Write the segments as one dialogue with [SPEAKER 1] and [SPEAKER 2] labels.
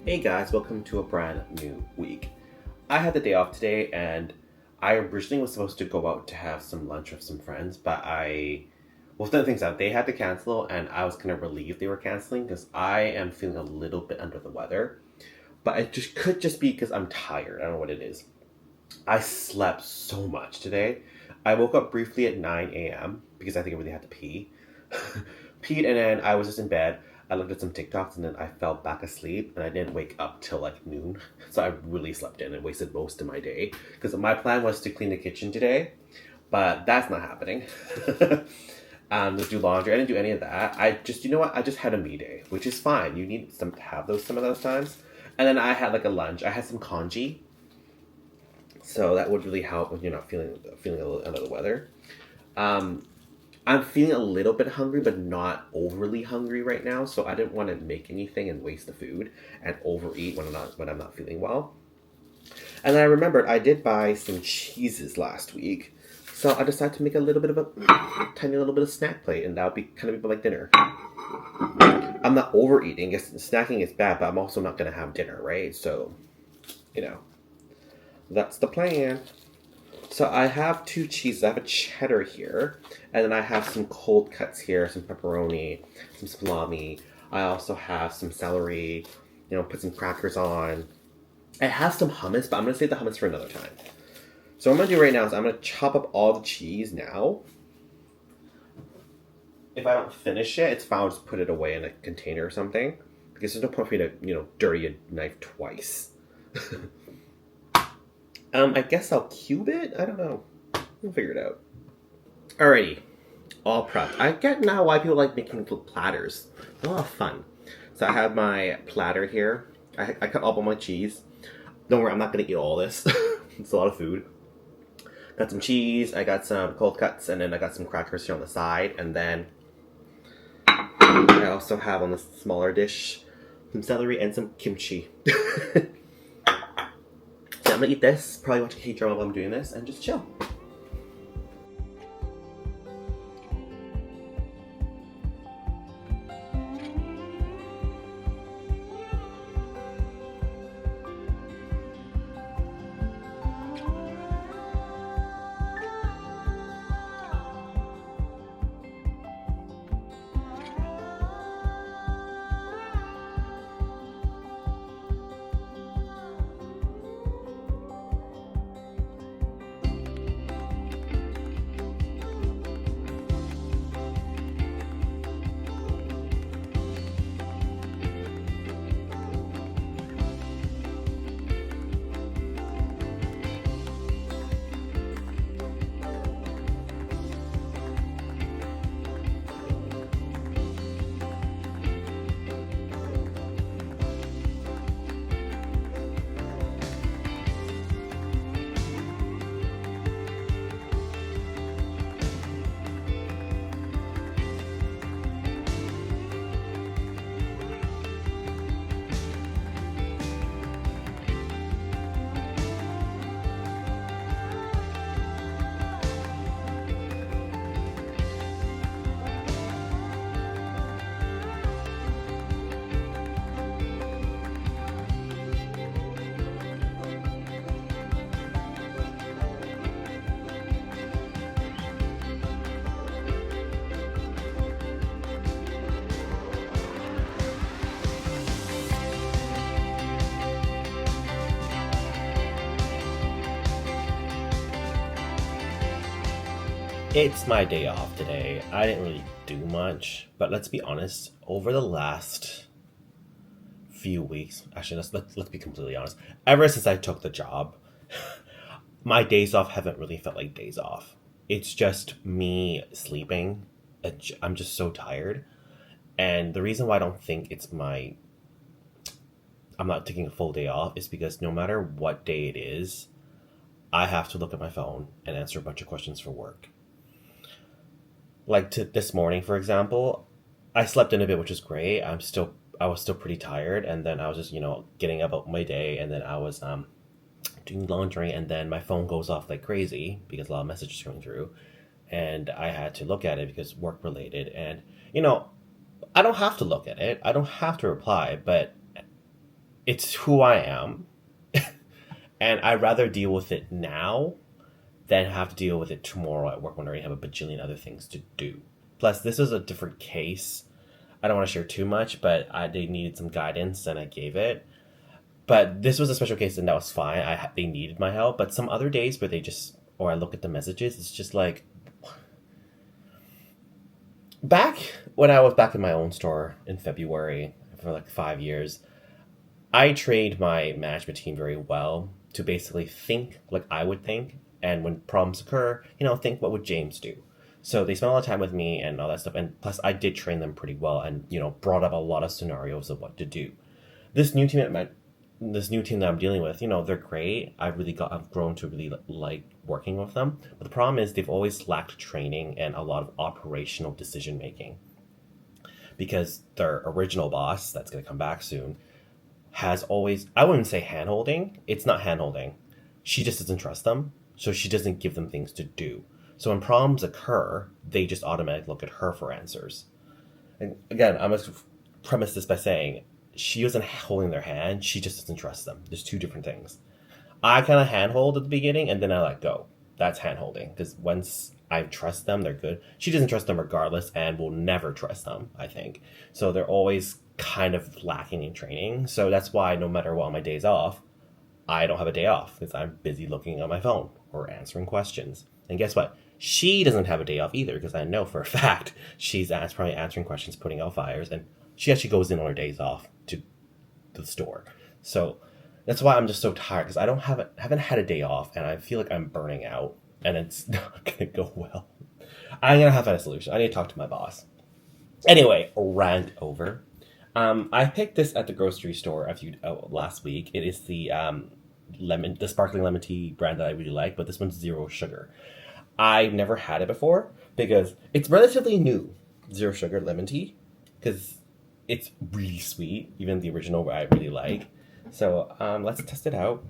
[SPEAKER 1] Hey guys, welcome to a brand new week. I had the day off today and I originally was supposed to go out to have some lunch with some friends, but well, the things out, they had to cancel and I was kind of relieved they were canceling because I am feeling a little bit under the weather. But it could just be because I'm tired. I don't know what it is. I slept so much today. I woke up briefly at 9 a.m. because I think I really had to pee. Peed and then I was just in bed. I looked at some TikToks and then I fell back asleep and I didn't wake up till like noon. So I really slept in and wasted most of my day. Because my plan was to clean the kitchen today, but that's not happening. To do laundry. I didn't do any of that. I just had a me day, which is fine. You need to have some of those times. And then I had like a lunch. I had some congee. So that would really help when you're not feeling a little under the weather. I'm feeling a little bit hungry, but not overly hungry right now. So I didn't want to make anything and waste the food and overeat when I'm not feeling well. And then I remembered I did buy some cheeses last week. So I decided to make a little bit of a tiny little bit of snack plate, and that would be kind of like dinner. I'm not overeating. Yes, snacking is bad, but I'm also not going to have dinner, right? So, that's the plan. So I have two cheeses. I have a cheddar here, and then I have some cold cuts here, some pepperoni, some salami. I also have some celery, put some crackers on. I have some hummus, but I'm going to save the hummus for another time. So what I'm going to do right now is I'm going to chop up all the cheese now. If I don't finish it, it's fine. I'll just put it away in a container or something, because there's no point for me to, dirty a knife twice. I guess I'll cube it? I don't know. We'll figure it out. Alrighty. All prepped. I get now why people like making little platters. They're a lot of fun. So I have my platter here. I cut all my cheese. Don't worry, I'm not going to eat all this. It's a lot of food. Got some cheese. I got some cold cuts. And then I got some crackers here on the side. And then I also have on the smaller dish some celery and some kimchi. I'm gonna eat this, probably watch Kdrama while I'm doing this, and just chill. It's my day off today. I didn't really do much, but let's be honest, over the last few weeks, actually let's be completely honest, ever since I took the job, my days off haven't really felt like days off. it's just me sleeping. I'm just so tired. And the reason why I don't think I'm not taking a full day off is because no matter what day it is, I have to look at my phone and answer a bunch of questions for work. Like this morning, for example, I slept in a bit, which is great. I was still pretty tired, and then I was just getting about my day, and then I was doing laundry, and then my phone goes off like crazy because a lot of messages coming through, and I had to look at it because work related, and I don't have to look at it. I don't have to reply, but it's who I am. And I'd rather deal with it now than have to deal with it tomorrow at work when I already have a bajillion other things to do. Plus, this is a different case. I don't want to share too much, but they needed some guidance and I gave it. But this was a special case and that was fine. They needed my help. But some other days where or I look at the messages, it's just like... Back when I was back in my own store in February for like 5 years, I trained my management team very well to basically think like I would think. And when problems occur, think what would James do? So they spent a lot of time with me and all that stuff. And plus I did train them pretty well and, brought up a lot of scenarios of what to do. This new team that I'm dealing with, they're great. I've grown to really like working with them. But the problem is they've always lacked training and a lot of operational decision making. Because their original boss, that's going to come back soon, has always, I wouldn't say hand-holding. It's not hand-holding. She just doesn't trust them. So she doesn't give them things to do. So when problems occur, they just automatically look at her for answers. And again, I'm going to premise this by saying she isn't holding their hand. She just doesn't trust them. There's two different things. I kind of handhold at the beginning and then I let go. That's handholding. Because once I trust them, they're good. She doesn't trust them regardless and will never trust them, I think. So they're always kind of lacking in training. So that's why no matter what, on my days off, I don't have a day off because I'm busy looking at my phone or answering questions. And guess what? She doesn't have a day off either because I know for a fact she's probably answering questions, putting out fires, and she actually goes in on her days off to the store. So that's why I'm just so tired because I haven't had a day off and I feel like I'm burning out and it's not going to go well. I'm going to have to find a solution. I need to talk to my boss. Anyway, rant over. I picked this at the grocery store last week. It is the sparkling lemon tea brand that I really like, but this one's zero sugar. I've never had it before because it's relatively new, zero sugar lemon tea, because it's really sweet, even the original I really like. So let's test it out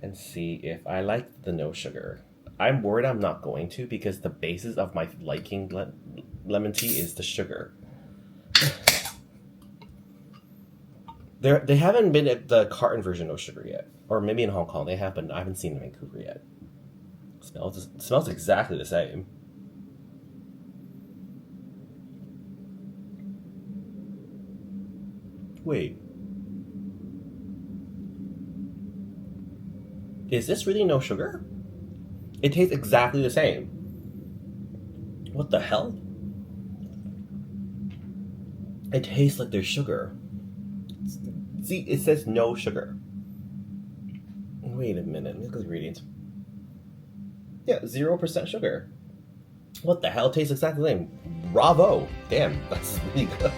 [SPEAKER 1] and see if I like the no sugar. I'm worried I'm not going to because the basis of my liking lemon tea is the sugar. They haven't been at the carton version no sugar yet. Or maybe in Hong Kong they have, but I haven't seen it in Vancouver yet. It smells exactly the same. Wait. Is this really no sugar? It tastes exactly the same. What the hell? It tastes like there's sugar. See, it says no sugar. Wait a minute, look at the ingredients. Yeah, 0% sugar. What the hell? It tastes exactly the same. Bravo! Damn, that's really good.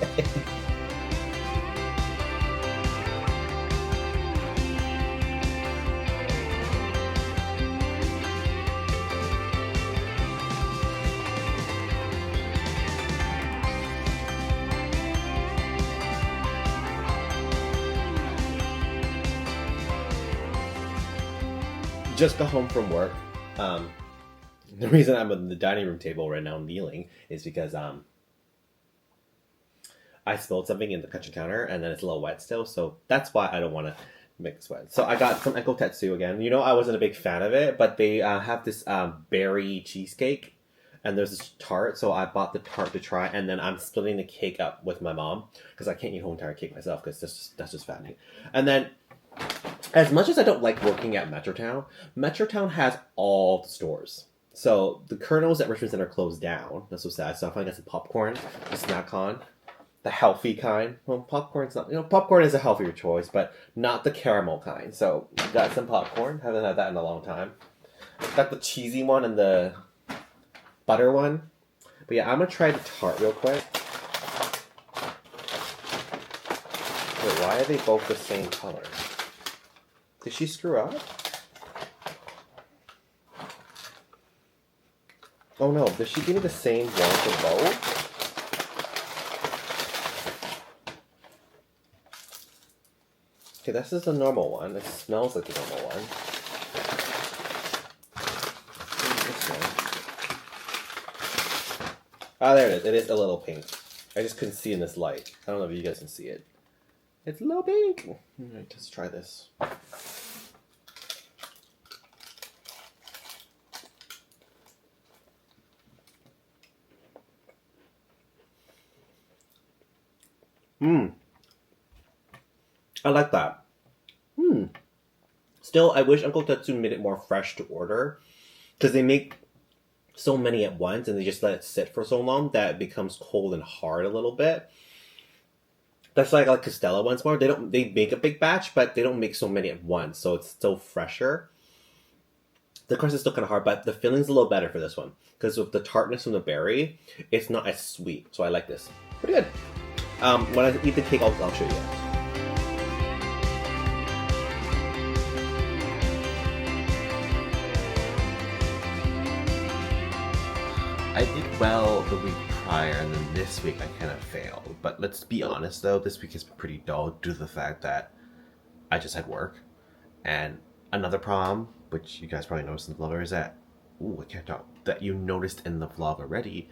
[SPEAKER 1] Just got home from work. The reason I'm at the dining room table right now kneeling is because I spilled something in the kitchen counter and then it's a little wet still, so that's why I don't want to make it wet. So I got some Enko Tetsu again. I wasn't a big fan of it, but they have this berry cheesecake and there's this tart, so I bought the tart to try, and then I'm splitting the cake up with my mom because I can't eat a whole entire cake myself because that's just fattening. And then, as much as I don't like working at Metrotown has all the stores. So the Colonel's at Richmond Center closed down. That's so sad. So I finally got some popcorn to snack on. The healthy kind. Well, popcorn's not... popcorn is a healthier choice, but not the caramel kind. So got some popcorn. Haven't had that in a long time. Got the cheesy one and the butter one. But yeah, I'm gonna try the tart real quick. Wait, why are they both the same color? Did she screw up? Oh no, did she give me the same one for both? Okay, this is the normal one. It smells like the normal one. This one. Ah, there it is. It is a little pink. I just couldn't see in this light. I don't know if you guys can see it. It's a little pink. Alright, let's try this. I like that. Still, I wish Uncle Tetsu made it more fresh to order. Because they make so many at once and they just let it sit for so long that it becomes cold and hard a little bit. That's like Castella once more. They make a big batch, but they don't make so many at once, so it's still fresher. The crust is still kind of hard, but the filling's a little better for this one. Because with the tartness from the berry, it's not as sweet. So I like this. Pretty good. When I eat the cake, I'll show you guys. I did well the week prior, and then this week I kind of failed. But let's be honest though, this week has been pretty dull due to the fact that I just had work. And another problem, which you guys probably noticed in the vlog, is that, I can't talk, that you noticed in the vlog already,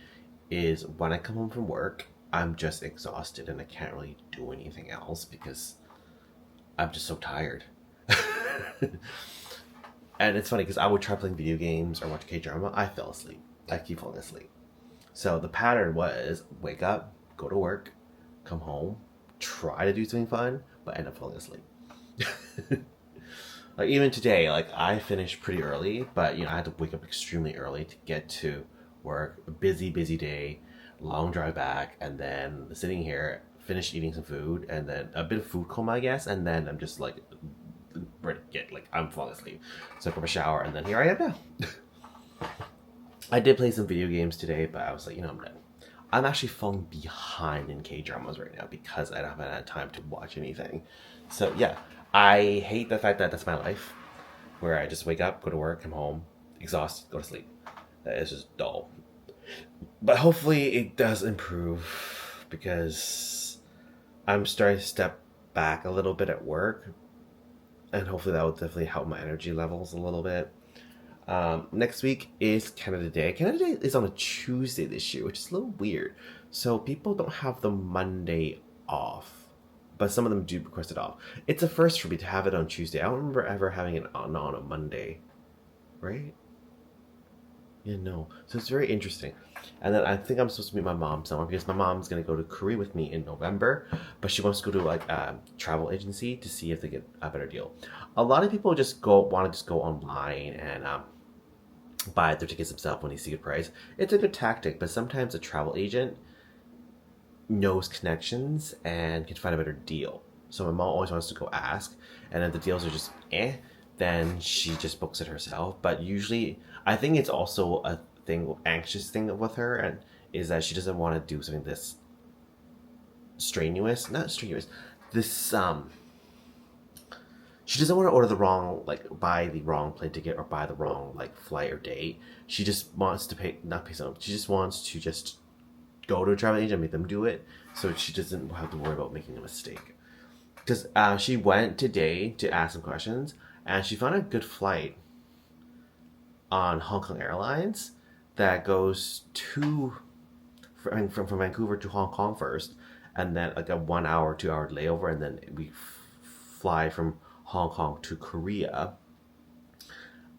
[SPEAKER 1] is when I come home from work, I'm just exhausted and I can't really do anything else because I'm just so tired. And it's funny because I would try playing video games or watch Kdrama, I fell asleep. I keep falling asleep. So the pattern was wake up, go to work, come home, try to do something fun, but end up falling asleep. Like even today, like I finished pretty early, but I had to wake up extremely early to get to work. A busy day, long drive back, and then sitting here, finished eating some food, and then a bit of food coma, I guess, and then I'm just like ready to get I'm falling asleep. So I took a shower, and then here I am now. I did play some video games today, but I was like, I'm done. I'm actually falling behind in K-dramas right now because I haven't had time to watch anything. So yeah, I hate the fact that that's my life, where I just wake up, go to work, come home, exhausted, go to sleep. That is just dull. But hopefully it does improve because I'm starting to step back a little bit at work, and hopefully that will definitely help my energy levels a little bit. Next week is Canada Day. Canada Day is on a Tuesday this year, which is a little weird. So people don't have the Monday off, but some of them do request it off. It's a first for me to have it on Tuesday. I don't remember ever having it on a Monday, right? Yeah, no. So it's very interesting. And then I think I'm supposed to meet my mom somewhere because my mom's going to go to Korea with me in November, but she wants to go to a travel agency to see if they get a better deal. A lot of people want to just go online and buy their tickets themselves when they see a price. It's a good tactic, but sometimes a travel agent knows connections and can find a better deal. So my mom always wants to go ask, and if the deals are just then she just books it herself. But usually, I think it's also a anxious thing with her, and is that she doesn't want to do something this not strenuous, this she doesn't want to order the wrong, buy the wrong plane ticket or buy the wrong, flight or date. She just wants to she just wants to just go to a travel agent and make them do it, so she doesn't have to worry about making a mistake. Because she went today to ask some questions, and she found a good flight on Hong Kong Airlines that goes from Vancouver to Hong Kong first, and then a 1 hour, 2 hour layover, and then we fly from Hong Kong to Korea,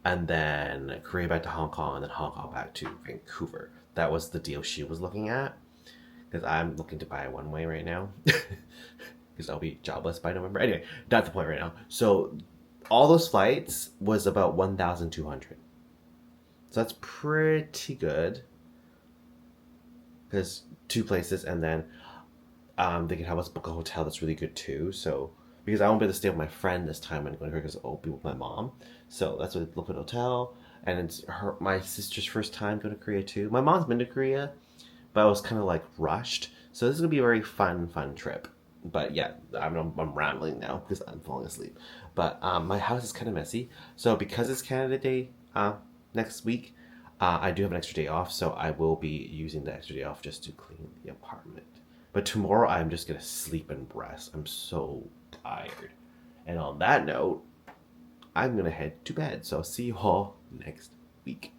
[SPEAKER 1] and then Korea back to Hong Kong, and then Hong Kong back to Vancouver. That was the deal she was looking at, because I'm looking to buy a one-way right now, because I'll be jobless by November. Anyway, not the point right now. So all those flights was about 1,200. So that's pretty good, because 2 places, and then they can help us book a hotel that's really good too. So because I won't be able to stay with my friend this time, I'm going to go because I'll be with my mom. So that's what look at hotel, and it's my sister's first time going to Korea too. My mom's been to Korea, but I was kind of like rushed. So this is gonna be a very fun trip. But yeah, I'm rambling now because I'm falling asleep. But my house is kind of messy. So because it's Canada Day next week, I do have an extra day off. So I will be using the extra day off just to clean the apartment. But tomorrow I'm just gonna sleep and rest. I'm so tired. And on that note, I'm gonna head to bed. So I'll see you all next week.